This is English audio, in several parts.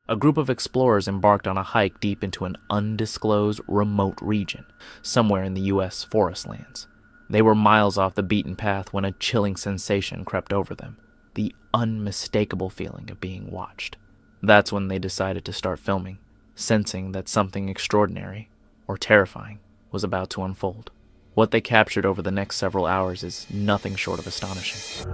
A group of explorers embarked on a hike deep into an undisclosed remote region, somewhere in the U.S. forest lands. They were miles off the beaten path when a chilling sensation crept over them, the unmistakable feeling of being watched. That's when they decided to start filming, sensing that something extraordinary, or terrifying, was about to unfold. What they captured over the next several hours is nothing short of astonishing.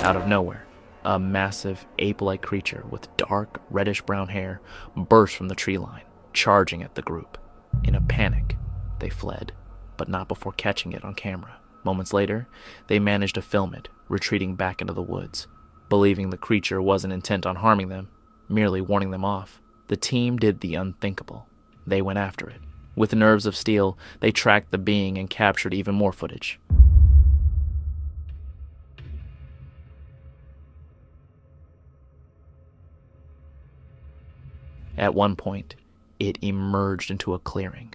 Out of nowhere, a massive ape-like creature with dark, reddish-brown hair burst from the tree line, charging at the group. In a panic, they fled, but not before catching it on camera. Moments later, they managed to film it, retreating back into the woods. Believing the creature wasn't intent on harming them, merely warning them off, the team did the unthinkable. They went after it. With nerves of steel, they tracked the being and captured even more footage. At one point, it emerged into a clearing,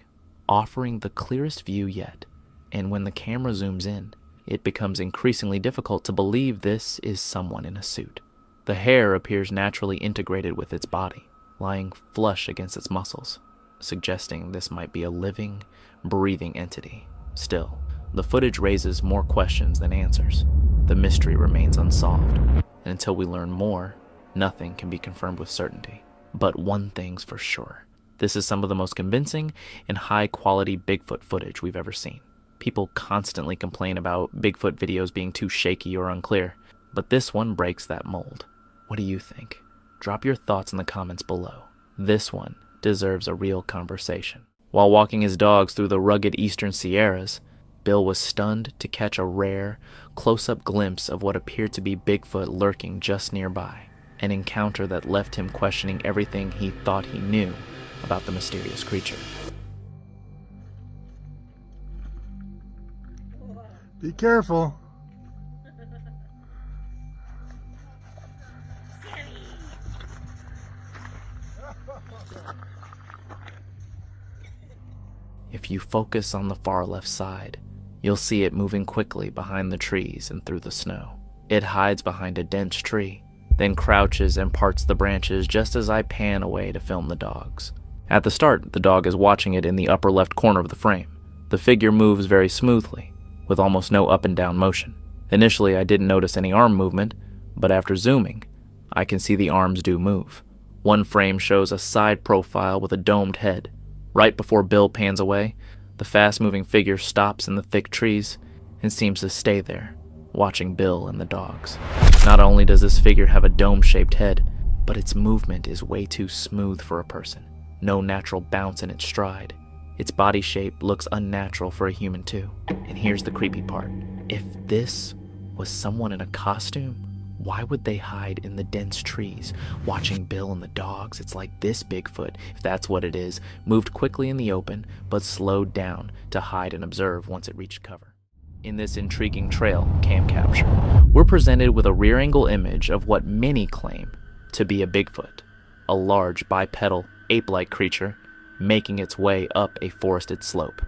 offering the clearest view yet, and when the camera zooms in, it becomes increasingly difficult to believe this is someone in a suit. The hair appears naturally integrated with its body, lying flush against its muscles, suggesting this might be a living, breathing entity. Still, the footage raises more questions than answers. The mystery remains unsolved, and until we learn more, nothing can be confirmed with certainty. But one thing's for sure. This is some of the most convincing and high-quality Bigfoot footage we've ever seen. People constantly complain about Bigfoot videos being too shaky or unclear, but this one breaks that mold. What do you think? Drop your thoughts in the comments below. This one deserves a real conversation. While walking his dogs through the rugged eastern Sierras, Bill was stunned to catch a rare, close-up glimpse of what appeared to be Bigfoot lurking just nearby. An encounter that left him questioning everything he thought he knew about the mysterious creature. Be careful. If you focus on the far left side, you'll see it moving quickly behind the trees and through the snow. It hides behind a dense tree, then crouches and parts the branches just as I pan away to film the dogs. At the start, the dog is watching it in the upper left corner of the frame. The figure moves very smoothly, with almost no up and down motion. Initially, I didn't notice any arm movement, but after zooming, I can see the arms do move. One frame shows a side profile with a domed head. Right before Bill pans away, the fast-moving figure stops in the thick trees and seems to stay there, watching Bill and the dogs. Not only does this figure have a dome-shaped head, but its movement is way too smooth for a person. No natural bounce in its stride. Its body shape looks unnatural for a human too. And here's the creepy part. If this was someone in a costume, why would they hide in the dense trees, watching Bill and the dogs? It's like this Bigfoot, if that's what it is, moved quickly in the open, but slowed down to hide and observe once it reached cover. In this intriguing trail cam capture, we're presented with a rear-angle image of what many claim to be a Bigfoot, a large bipedal, ape-like creature making its way up a forested slope.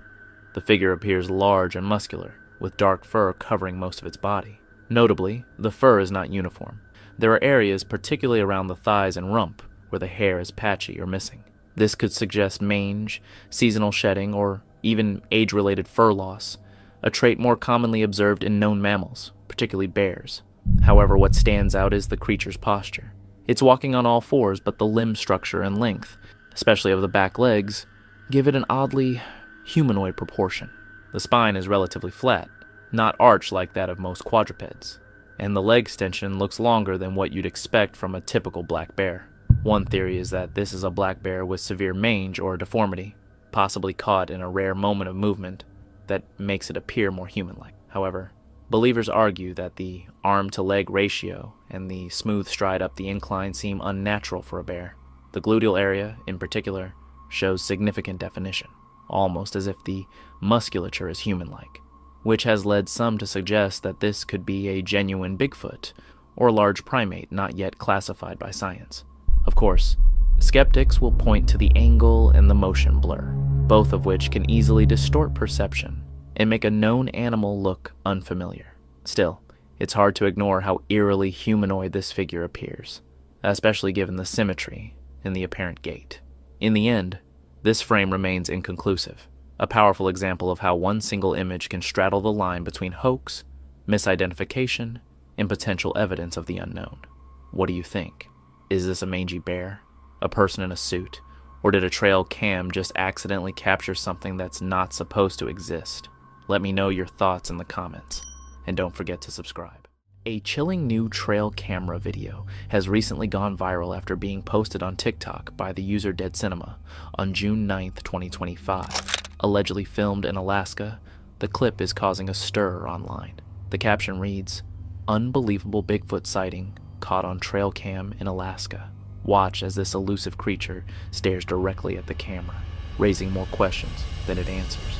The figure appears large and muscular, with dark fur covering most of its body. Notably, the fur is not uniform. There are areas, particularly around the thighs and rump, where the hair is patchy or missing. This could suggest mange, seasonal shedding, or even age-related fur loss, a trait more commonly observed in known mammals, particularly bears. However, what stands out is the creature's posture. It's walking on all fours, but the limb structure and length, especially of the back legs, give it an oddly humanoid proportion. The spine is relatively flat, not arched like that of most quadrupeds, and the leg extension looks longer than what you'd expect from a typical black bear. One theory is that this is a black bear with severe mange or deformity, possibly caught in a rare moment of movement that makes it appear more human-like. However, believers argue that the arm-to-leg ratio and the smooth stride up the incline seem unnatural for a bear. The gluteal area, in particular, shows significant definition, almost as if the musculature is human-like. which has led some to suggest that this could be a genuine Bigfoot or large primate not yet classified by science. Of course, skeptics will point to the angle and the motion blur, both of which can easily distort perception and make a known animal look unfamiliar. Still, it's hard to ignore how eerily humanoid this figure appears, especially given the symmetry and the apparent gait. In the end, this frame remains inconclusive, a powerful example of how one single image can straddle the line between hoax, misidentification, and potential evidence of the unknown. What do you think? Is this a mangy bear, a person in a suit, or did a trail cam just accidentally capture something that's not supposed to exist? Let me know your thoughts in the comments, and don't forget to subscribe. A chilling new trail camera video has recently gone viral after being posted on TikTok by the user Dead Cinema on June 9th, 2025. Allegedly filmed in Alaska, the clip is causing a stir online. The caption reads, "Unbelievable Bigfoot sighting caught on trail cam in Alaska. Watch as this elusive creature stares directly at the camera, raising more questions than it answers."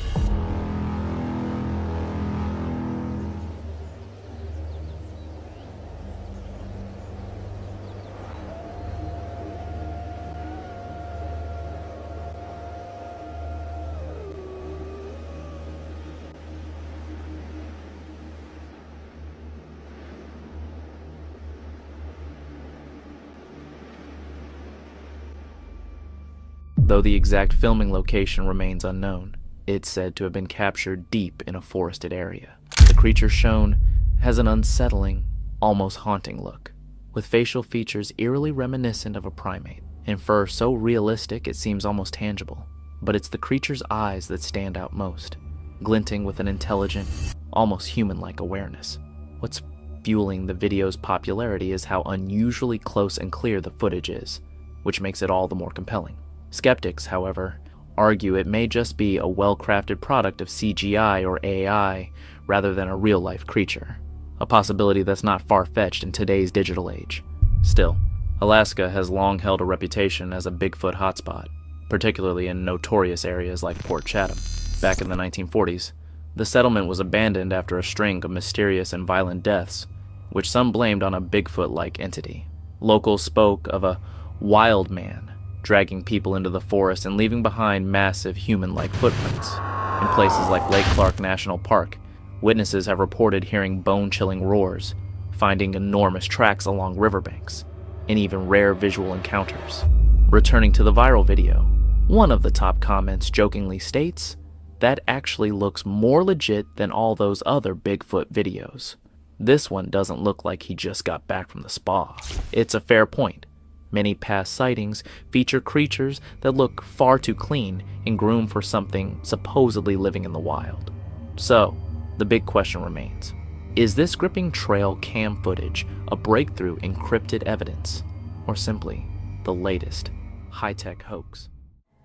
Though the exact filming location remains unknown, it's said to have been captured deep in a forested area. The creature shown has an unsettling, almost haunting look, with facial features eerily reminiscent of a primate, and fur so realistic it seems almost tangible. But it's the creature's eyes that stand out most, glinting with an intelligent, almost human-like awareness. What's fueling the video's popularity is how unusually close and clear the footage is, which makes it all the more compelling. Skeptics, however, argue it may just be a well-crafted product of CGI or AI rather than a real-life creature, a possibility that's not far-fetched in today's digital age. Still, Alaska has long held a reputation as a Bigfoot hotspot, particularly in notorious areas like Port Chatham. Back in the 1940s, the settlement was abandoned after a string of mysterious and violent deaths, which some blamed on a Bigfoot-like entity. Locals spoke of a wild man dragging people into the forest and leaving behind massive human-like footprints. In places like Lake Clark National Park, witnesses have reported hearing bone-chilling roars, finding enormous tracks along riverbanks, and even rare visual encounters. Returning to the viral video, one of the top comments jokingly states, "That actually looks more legit than all those other Bigfoot videos. This one doesn't look like he just got back from the spa." It's a fair point. Many past sightings feature creatures that look far too clean and groomed for something supposedly living in the wild. So, the big question remains, is this gripping trail cam footage a breakthrough in cryptid evidence, or simply the latest high-tech hoax?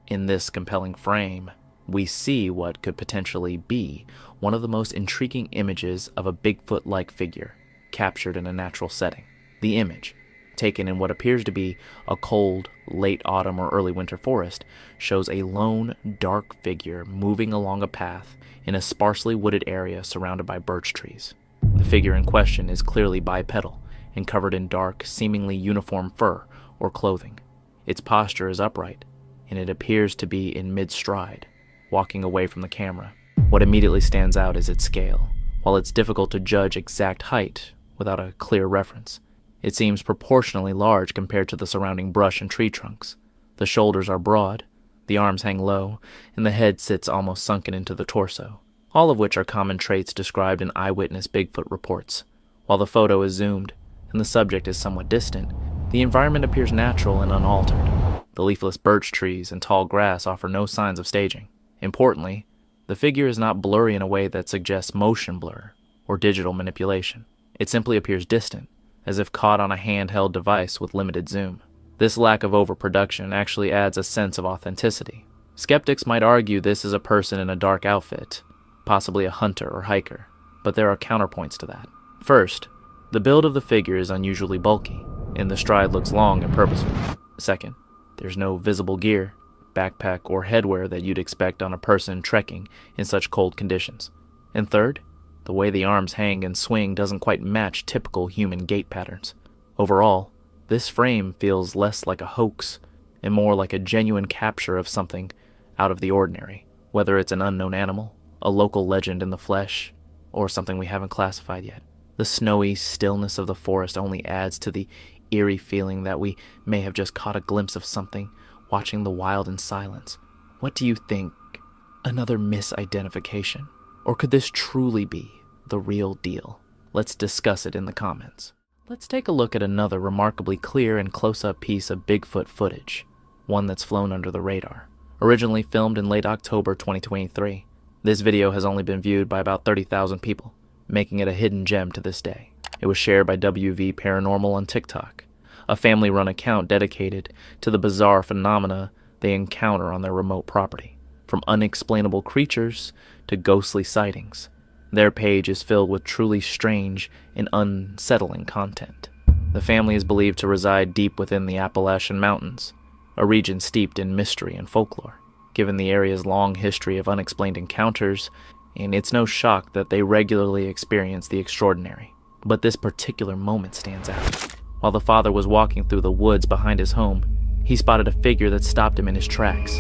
In this compelling frame, we see what could potentially be one of the most intriguing images of a Bigfoot-like figure captured in a natural setting. The image, taken in what appears to be a cold, late autumn or early winter forest, shows a lone, dark figure moving along a path in a sparsely wooded area surrounded by birch trees. The figure in question is clearly bipedal and covered in dark, seemingly uniform fur or clothing. Its posture is upright, and it appears to be in mid-stride, walking away from the camera. What immediately stands out is its scale. While it's difficult to judge exact height without a clear reference, it seems proportionally large compared to the surrounding brush and tree trunks. The shoulders are broad, the arms hang low, and the head sits almost sunken into the torso, all of which are common traits described in eyewitness Bigfoot reports. While the photo is zoomed and the subject is somewhat distant, the environment appears natural and unaltered. The leafless birch trees and tall grass offer no signs of staging. Importantly, the figure is not blurry in a way that suggests motion blur or digital manipulation. It simply appears distant, as if caught on a handheld device with limited zoom. This lack of overproduction actually adds a sense of authenticity. Skeptics might argue this is a person in a dark outfit, possibly a hunter or hiker, but there are counterpoints to that. First, the build of the figure is unusually bulky, and the stride looks long and purposeful. Second, there's no visible gear, backpack, or headwear that you'd expect on a person trekking in such cold conditions. And third, The way the arms hang and swing doesn't quite match typical human gait patterns. Overall, this frame feels less like a hoax and more like a genuine capture of something out of the ordinary, whether it's an unknown animal, a local legend in the flesh, or something we haven't classified yet. The snowy stillness of the forest only adds to the eerie feeling that we may have just caught a glimpse of something watching the wild in silence. What do you think? Another misidentification? Or could this truly be the real deal? Let's discuss it in the comments. Let's take a look at another remarkably clear and close-up piece of Bigfoot footage, one that's flown under the radar. Originally filmed in late October 2023, this video has only been viewed by about 30,000 people, making it a hidden gem to this day. It was shared by WV Paranormal on TikTok, a family-run account dedicated to the bizarre phenomena they encounter on their remote property. From unexplainable creatures to ghostly sightings, their page is filled with truly strange and unsettling content. The family is believed to reside deep within the Appalachian Mountains, a region steeped in mystery and folklore. Given the area's long history of unexplained encounters, and it's no shock that they regularly experience the extraordinary. But this particular moment stands out. While the father was walking through the woods behind his home, he spotted a figure that stopped him in his tracks.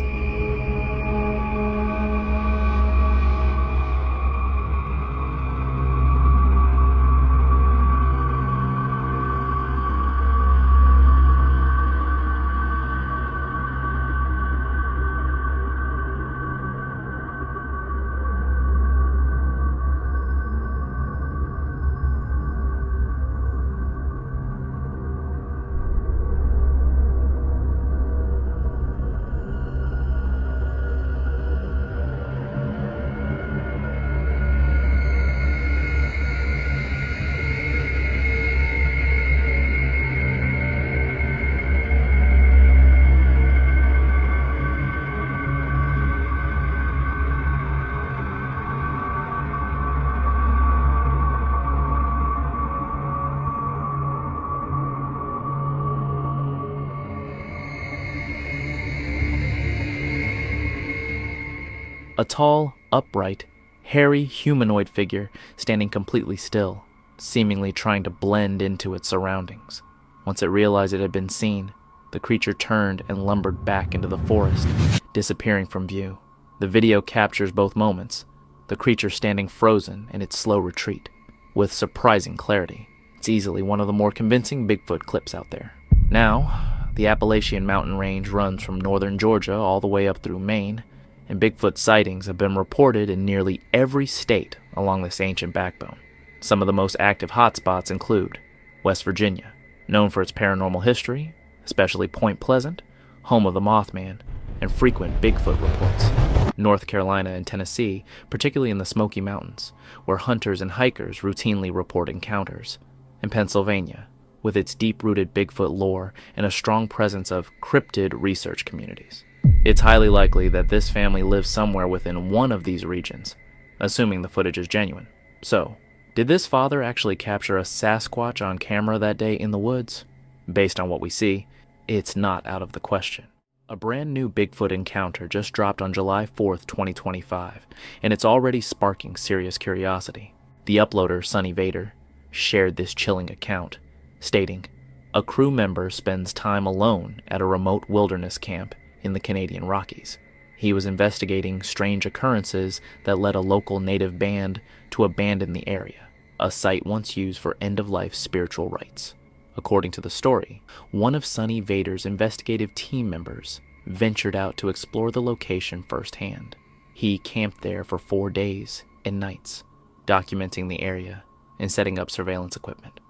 A tall, upright, hairy humanoid figure standing completely still, seemingly trying to blend into its surroundings. Once it realized it had been seen, the creature turned and lumbered back into the forest, disappearing from view. The video captures both moments, the creature standing frozen in its slow retreat. With surprising clarity, it's easily one of the more convincing Bigfoot clips out there. Now, the Appalachian mountain range runs from northern Georgia all the way up through Maine, and Bigfoot sightings have been reported in nearly every state along this ancient backbone. Some of the most active hotspots include West Virginia, known for its paranormal history, especially Point Pleasant, home of the Mothman, and frequent Bigfoot reports. North Carolina and Tennessee, particularly in the Smoky Mountains, where hunters and hikers routinely report encounters. And Pennsylvania, with its deep-rooted Bigfoot lore and a strong presence of cryptid research communities. It's highly likely that this family lives somewhere within one of these regions, assuming the footage is genuine. So, did this father actually capture a Sasquatch on camera that day in the woods? Based on what we see, it's not out of the question. A brand new Bigfoot encounter just dropped on July 4th, 2025, and it's already sparking serious curiosity. The uploader, Sonny Vader, shared this chilling account, stating, "A crew member spends time alone at a remote wilderness camp in the Canadian Rockies. He was investigating strange occurrences that led a local native band to abandon the area, a site once used for end-of-life spiritual rites." According to the story, one of Sonny Vader's investigative team members ventured out to explore the location firsthand. He camped there for 4 days and nights, documenting the area and setting up surveillance equipment.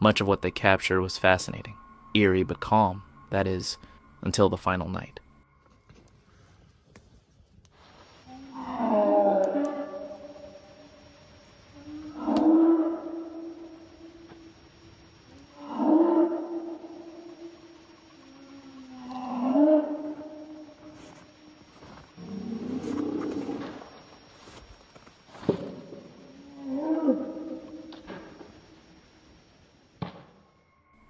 Much of what they captured was fascinating, eerie but calm, that is, until the final night.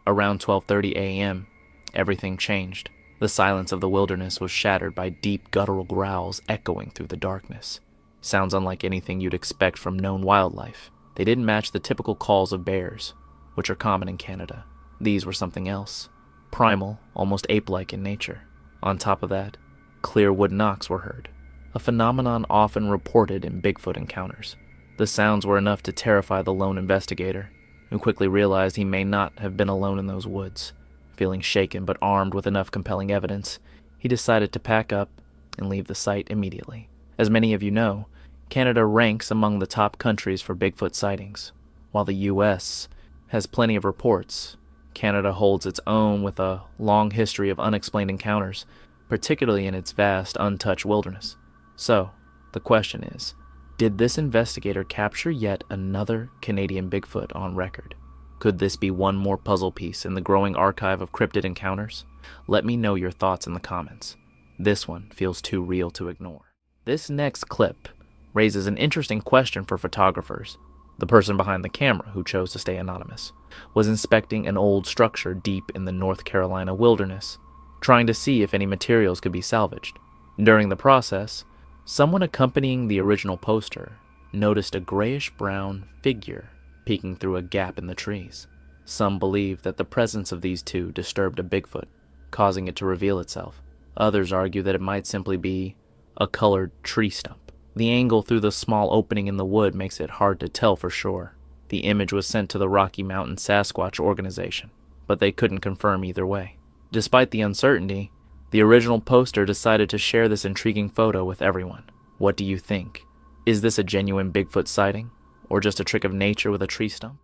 Around 12:30 a.m., everything changed. The silence of the wilderness was shattered by deep guttural growls echoing through the darkness. Sounds unlike anything you'd expect from known wildlife. They didn't match the typical calls of bears, which are common in Canada. These were something else. Primal, almost ape-like in nature. On top of that, clear wood knocks were heard, a phenomenon often reported in Bigfoot encounters. The sounds were enough to terrify the lone investigator, who quickly realized he may not have been alone in those woods. Feeling shaken but armed with enough compelling evidence, he decided to pack up and leave the site immediately. As many of you know, Canada ranks among the top countries for Bigfoot sightings. While the U.S. has plenty of reports, Canada holds its own with a long history of unexplained encounters, particularly in its vast, untouched wilderness. So, the question is, did this investigator capture yet another Canadian Bigfoot on record? Could this be one more puzzle piece in the growing archive of cryptid encounters? Let me know your thoughts in the comments. This one feels too real to ignore. This next clip raises an interesting question for photographers. The person behind the camera, who chose to stay anonymous, was inspecting an old structure deep in the North Carolina wilderness, trying to see if any materials could be salvaged. During the process, someone accompanying the original poster noticed a grayish-brown figure peeking through a gap in the trees. Some believe that the presence of these two disturbed a Bigfoot, causing it to reveal itself. Others argue that it might simply be a colored tree stump. The angle through the small opening in the wood makes it hard to tell for sure. The image was sent to the Rocky Mountain Sasquatch organization, but they couldn't confirm either way. Despite the uncertainty, the original poster decided to share this intriguing photo with everyone. What do you think? Is this a genuine Bigfoot sighting, or just a trick of nature with a tree stump?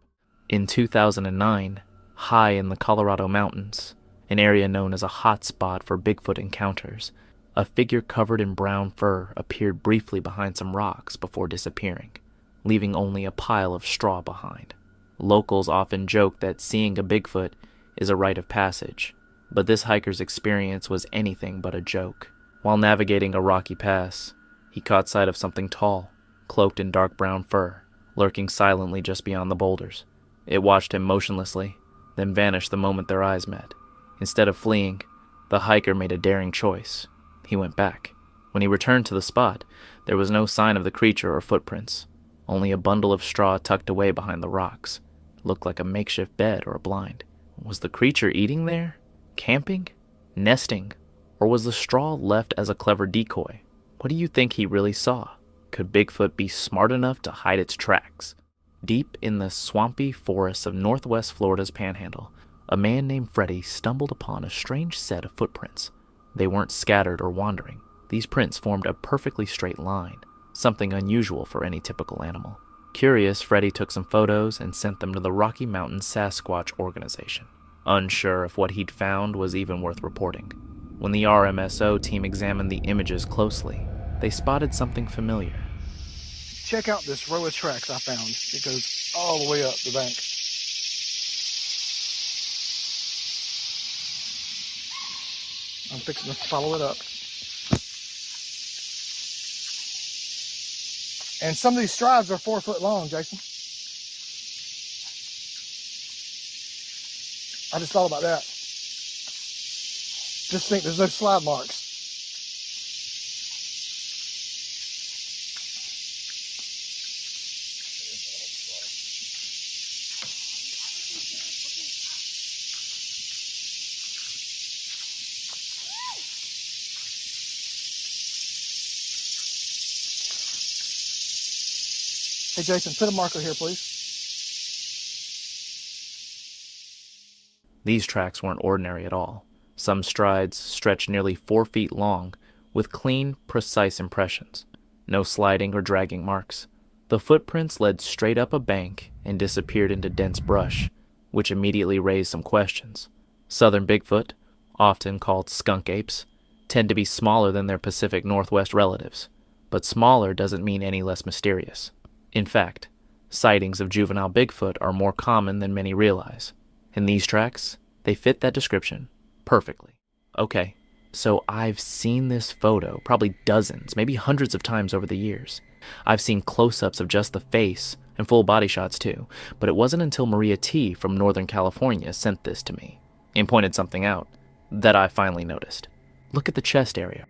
In 2009, high in the Colorado mountains, an area known as a hot spot for Bigfoot encounters, a figure covered in brown fur appeared briefly behind some rocks before disappearing, leaving only a pile of straw behind. Locals often joke that seeing a Bigfoot is a rite of passage, but this hiker's experience was anything but a joke. While navigating a rocky pass, he caught sight of something tall, cloaked in dark brown fur, lurking silently just beyond the boulders. It watched him motionlessly, then vanished the moment their eyes met. Instead of fleeing, the hiker made a daring choice. He went back. When he returned to the spot, there was no sign of the creature or footprints, only a bundle of straw tucked away behind the rocks. It looked like a makeshift bed or a blind. Was the creature eating there? Camping? Nesting? Or was the straw left as a clever decoy? What do you think he really saw? Could Bigfoot be smart enough to hide its tracks? Deep in the swampy forests of northwest Florida's Panhandle, a man named Freddie stumbled upon a strange set of footprints. They weren't scattered or wandering. These prints formed a perfectly straight line, something unusual for any typical animal. Curious, Freddie took some photos and sent them to the Rocky Mountain Sasquatch organization, unsure if what he'd found was even worth reporting. When the RMSO team examined the images closely, they spotted something familiar. Check out this row of tracks I found. It goes all the way up the bank. I'm fixing to follow it up. And some of these strides are 4 foot long, Jason. I just thought about that. Just think there's no slide marks. Hey Jason, put a marker here, please. These tracks weren't ordinary at all. Some strides stretched nearly 4 feet long, with clean, precise impressions. No sliding or dragging marks. The footprints led straight up a bank and disappeared into dense brush, which immediately raised some questions. Southern Bigfoot, often called skunk apes, tend to be smaller than their Pacific Northwest relatives, but smaller doesn't mean any less mysterious. In fact, sightings of juvenile Bigfoot are more common than many realize. In these tracks, they fit that description perfectly. Okay, so I've seen this photo probably dozens, maybe hundreds of times over the years. I've seen close-ups of just the face and full body shots too, but it wasn't until Maria T. from Northern California sent this to me and pointed something out that I finally noticed. Look at the chest area.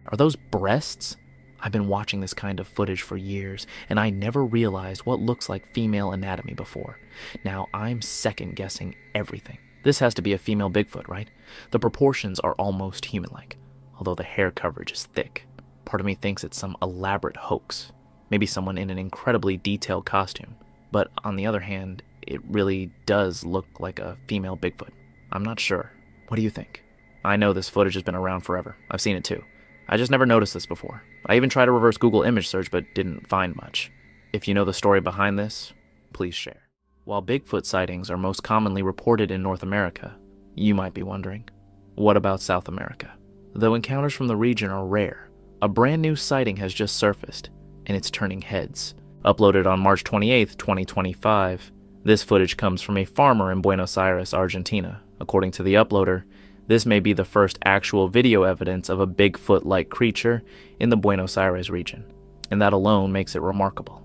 Are those breasts? I've been watching this kind of footage for years, and I never realized what looks like female anatomy before. Now I'm second guessing everything. This has to be a female Bigfoot, right? The proportions are almost human-like, although the hair coverage is thick. Part of me thinks it's some elaborate hoax. Maybe someone in an incredibly detailed costume. But on the other hand, it really does look like a female Bigfoot. I'm not sure. What do you think? I know this footage has been around forever. I've seen it too. I just never noticed this before. I even tried to reverse Google image search but didn't find much. If you know the story behind this, please share. While Bigfoot sightings are most commonly reported in North America, you might be wondering, what about South America? Though encounters from the region are rare, a brand new sighting has just surfaced, and it's turning heads. Uploaded on March 28, 2025, this footage comes from a farmer in Buenos Aires, Argentina. According to the uploader, this may be the first actual video evidence of a Bigfoot-like creature in the Buenos Aires region, and that alone makes it remarkable.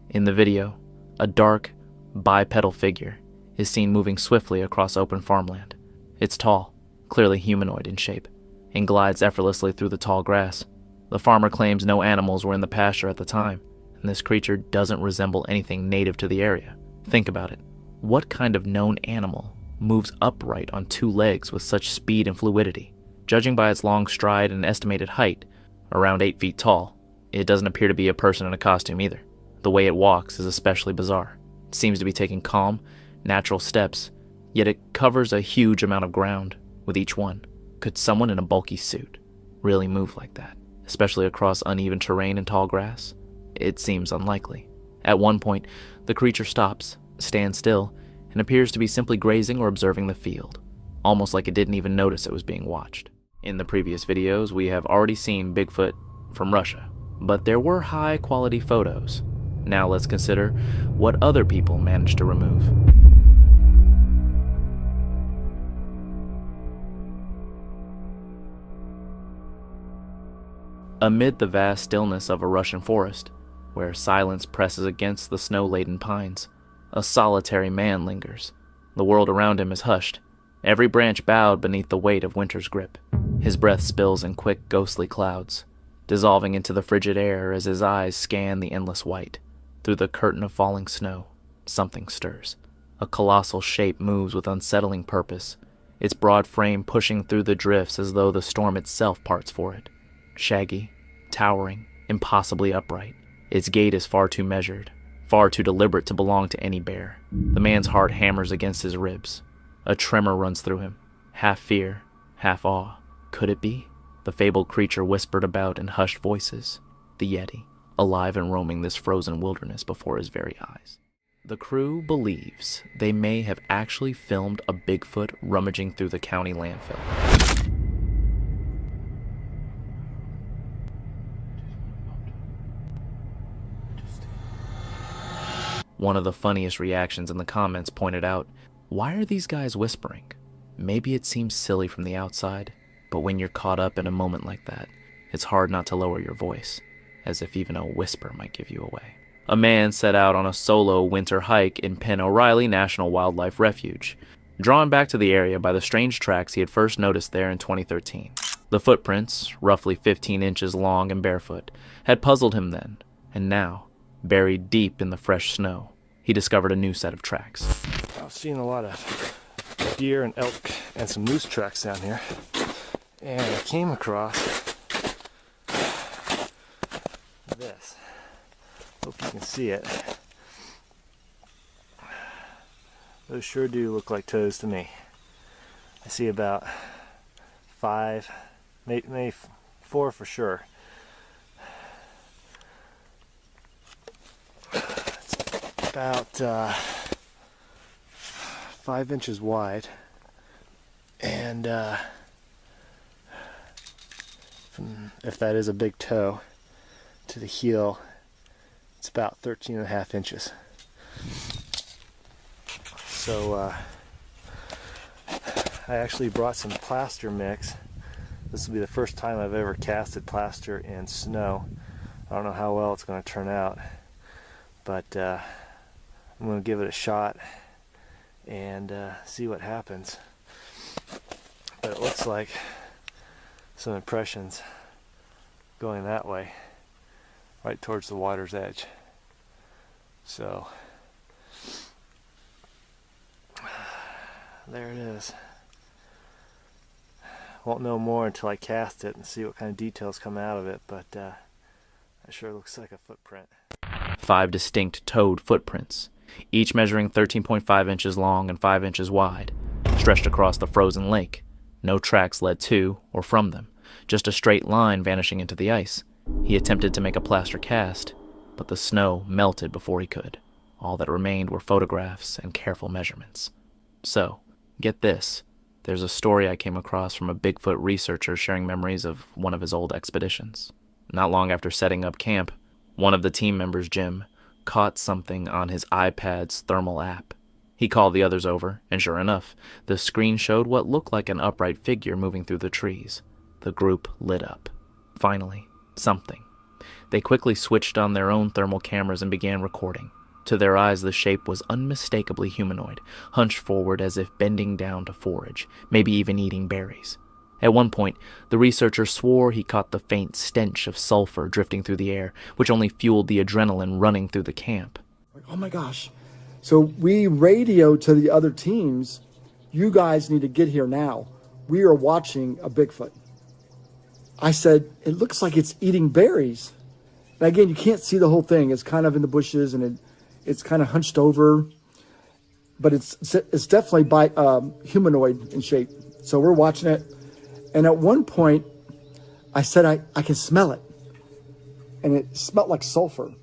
In the video, a dark, bipedal figure is seen moving swiftly across open farmland. It's tall, clearly humanoid in shape, and glides effortlessly through the tall grass. The farmer claims no animals were in the pasture at the time, and this creature doesn't resemble anything native to the area. Think about it. What kind of known animal moves upright on two legs with such speed and fluidity? Judging by its long stride and estimated height, around 8 feet tall, it doesn't appear to be a person in a costume either. The way it walks is especially bizarre. It seems to be taking calm, natural steps, yet it covers a huge amount of ground with each one. Could someone in a bulky suit really move like that, especially across uneven terrain and tall grass? It seems unlikely. At one point, the creature stops, stands still, and appears to be simply grazing or observing the field, almost like it didn't even notice it was being watched. In the previous videos, we have already seen Bigfoot from Russia, but there were high-quality photos. Now let's consider what other people managed to remove. Amid the vast stillness of a Russian forest, where silence presses against the snow-laden pines, a solitary man lingers. The world around him is hushed, every branch bowed beneath the weight of winter's grip. His breath spills in quick, ghostly clouds, dissolving into the frigid air as his eyes scan the endless white. Through the curtain of falling snow, something stirs. A colossal shape moves with unsettling purpose, its broad frame pushing through the drifts as though the storm itself parts for it. Shaggy, towering, impossibly upright. Its gait is far too measured, far too deliberate to belong to any bear. The man's heart hammers against his ribs. A tremor runs through him, half fear, half awe. Could it be? The fabled creature whispered about in hushed voices. The Yeti, alive and roaming this frozen wilderness before his very eyes. The crew believes they may have actually filmed a Bigfoot rummaging through the county landfill. One of the funniest reactions in the comments pointed out, why are these guys whispering? Maybe it seems silly from the outside, but when you're caught up in a moment like that, it's hard not to lower your voice, as if even a whisper might give you away. A man set out on a solo winter hike in Penn O'Reilly National Wildlife Refuge, drawn back to the area by the strange tracks he had first noticed there in 2013. The footprints, roughly 15 inches long and barefoot, had puzzled him then, and now, buried deep in the fresh snow, he discovered a new set of tracks. I was seeing a lot of deer and elk and some moose tracks down here, and I came across this. Hope you can see it. Those sure do look like toes to me. I see about 5, maybe 4 for sure. It's about 5 inches wide, and if that is a big toe to the heel, it's about 13.5 inches. So I actually brought some plaster mix. This will be the first time I've ever casted plaster in snow. I don't know how well it's going to turn out, but I'm going to give it a shot and see what happens. But it looks like some impressions going that way, right towards the water's edge. So there it is. Won't know more until I cast it and see what kind of details come out of it, but it sure looks like a footprint. 5 distinct toed footprints, each measuring 13.5 inches long and 5 inches wide, stretched across the frozen lake. No tracks led to or from them, just a straight line vanishing into the ice. He attempted to make a plaster cast, but the snow melted before he could. All that remained were photographs and careful measurements. So, get this. There's a story I came across from a Bigfoot researcher sharing memories of one of his old expeditions. Not long after setting up camp, one of the team members, Jim, caught something on his iPad's thermal app. He called the others over, and sure enough, the screen showed what looked like an upright figure moving through the trees. The group lit up. Finally, something. They quickly switched on their own thermal cameras and began recording. To their eyes, the shape was unmistakably humanoid, hunched forward as if bending down to forage, maybe even eating berries. At one point, the researcher swore he caught the faint stench of sulfur drifting through the air, which only fueled the adrenaline running through the camp. Oh my gosh. So we radioed to the other teams, you guys need to get here now. We are watching a Bigfoot. I said, it looks like it's eating berries. And again, you can't see the whole thing. It's kind of in the bushes and it's kind of hunched over, but it's definitely humanoid in shape. So we're watching it. And at one point I said, I can smell it. And it smelled like sulfur.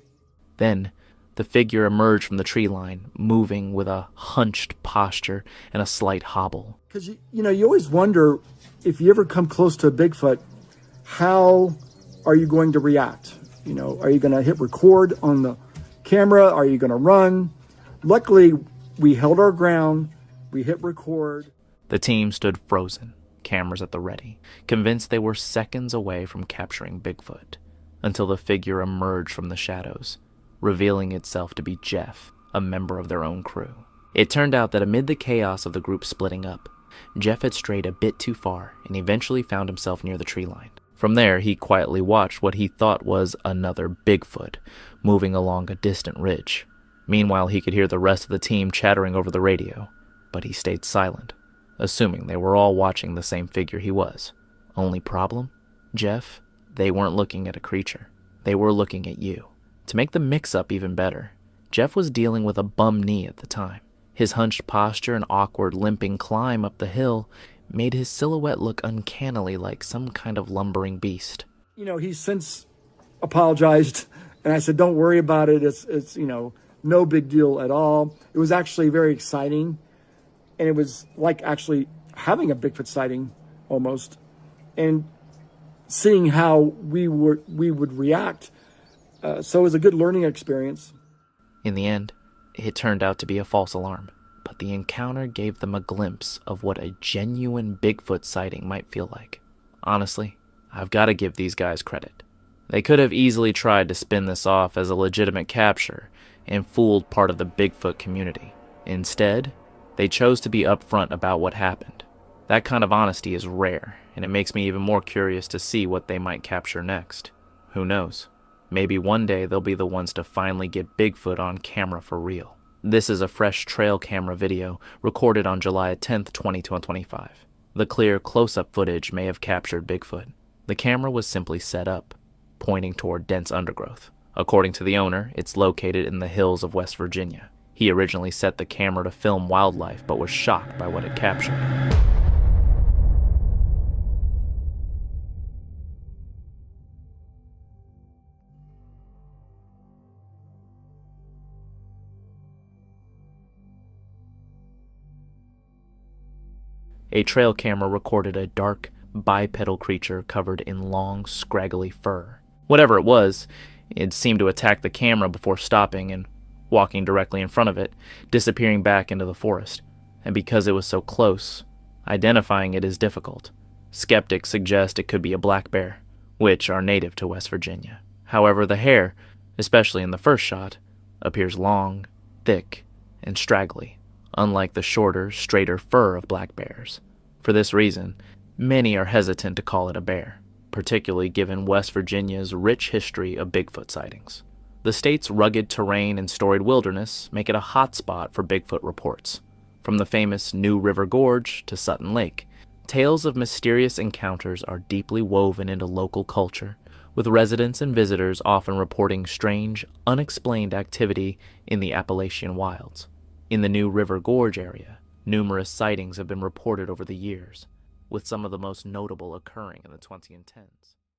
Then the figure emerged from the tree line, moving with a hunched posture and a slight hobble. Because, you always wonder if you ever come close to a Bigfoot, how are you going to react? Are you going to hit record on the camera? Are you going to run? Luckily, we held our ground. We hit record. The team stood frozen, cameras at the ready, convinced they were seconds away from capturing Bigfoot, until the figure emerged from the shadows, revealing itself to be Jeff, a member of their own crew. It turned out that amid the chaos of the group splitting up, Jeff had strayed a bit too far and eventually found himself near the tree line. From there, he quietly watched what he thought was another Bigfoot moving along a distant ridge. Meanwhile, he could hear the rest of the team chattering over the radio, but he stayed silent, assuming they were all watching the same figure he was. Only problem? Jeff, they weren't looking at a creature. They were looking at you. To make the mix-up even better, Jeff was dealing with a bum knee at the time. His hunched posture and awkward limping climb up the hill made his silhouette look uncannily like some kind of lumbering beast. He's since apologized, and I said, don't worry about it. It's no big deal at all. It was actually very exciting, and it was like actually having a Bigfoot sighting almost, and seeing how we would react. So it was a good learning experience. In the end, it turned out to be a false alarm, but the encounter gave them a glimpse of what a genuine Bigfoot sighting might feel like. Honestly, I've got to give these guys credit. They could have easily tried to spin this off as a legitimate capture and fooled part of the Bigfoot community. Instead, they chose to be upfront about what happened. That kind of honesty is rare, and it makes me even more curious to see what they might capture next. Who knows? Maybe one day they'll be the ones to finally get Bigfoot on camera for real. This is a fresh trail camera video recorded on July 10th, 2025. The clear close-up footage may have captured Bigfoot. The camera was simply set up, pointing toward dense undergrowth. According to the owner, it's located in the hills of West Virginia. He originally set the camera to film wildlife, but was shocked by what it captured. A trail camera recorded a dark, bipedal creature covered in long, scraggly fur. Whatever it was, it seemed to attack the camera before stopping and walking directly in front of it, disappearing back into the forest. And because it was so close, identifying it is difficult. Skeptics suggest it could be a black bear, which are native to West Virginia. However, the hair, especially in the first shot, appears long, thick, and straggly, unlike the shorter, straighter fur of black bears. For this reason, many are hesitant to call it a bear, particularly given West Virginia's rich history of Bigfoot sightings. The state's rugged terrain and storied wilderness make it a hotspot for Bigfoot reports. From the famous New River Gorge to Sutton Lake, tales of mysterious encounters are deeply woven into local culture, with residents and visitors often reporting strange, unexplained activity in the Appalachian wilds. In the New River Gorge area, numerous sightings have been reported over the years, with some of the most notable occurring in the 2010s.